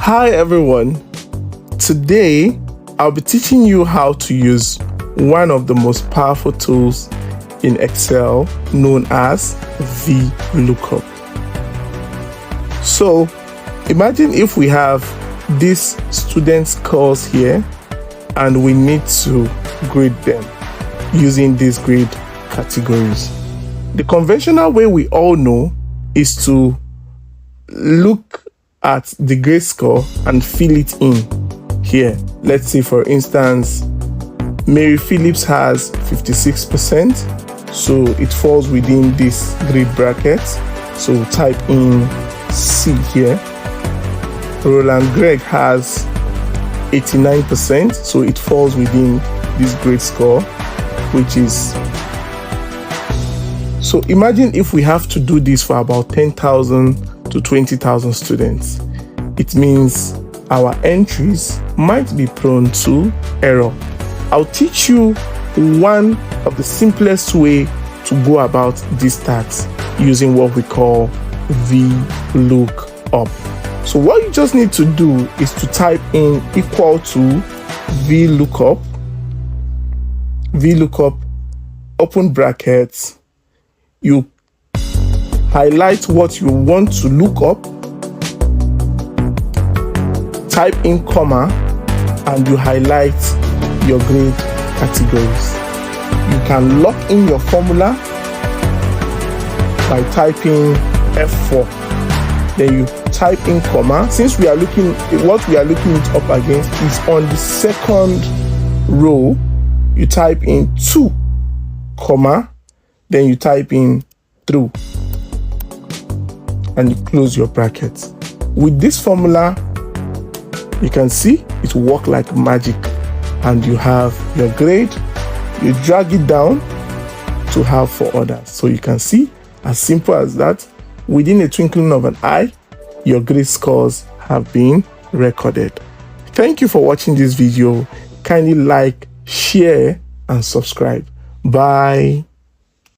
Hi everyone, today I'll be teaching you how to use one of the most powerful tools in Excel known as Vlookup. So imagine if we have these student scores here and we need to grade them using these grade categories. The conventional way we all know is to look at the grade score and fill it in here. Let's say for instance Mary Phillips has 56%, so it falls within this grade bracket, so we'll type in C here. Roland Greg has 89%, so it falls within this grade score, which is, so imagine if we have to do this for about 10,000 to 20,000 students. It means our entries might be prone to error. I'll teach you one of the simplest way to go about this task using what we call Vlookup. So what you just need to do is to type in equal to Vlookup, open brackets, you highlight what you want to look up, type in comma, and you highlight your grade categories. You can lock in your formula by typing F4. Then you type in comma. Since we are looking, what we are looking it up against is on the second row, you type in 2, comma, then you type in through, and you close your brackets. With this formula, you can see it works like magic, and you have your grade. You drag it down to have for others. So you can see, as simple as that, within a twinkling of an eye, your grade scores have been recorded. Thank you for watching this video. Kindly like, share, and subscribe. Bye.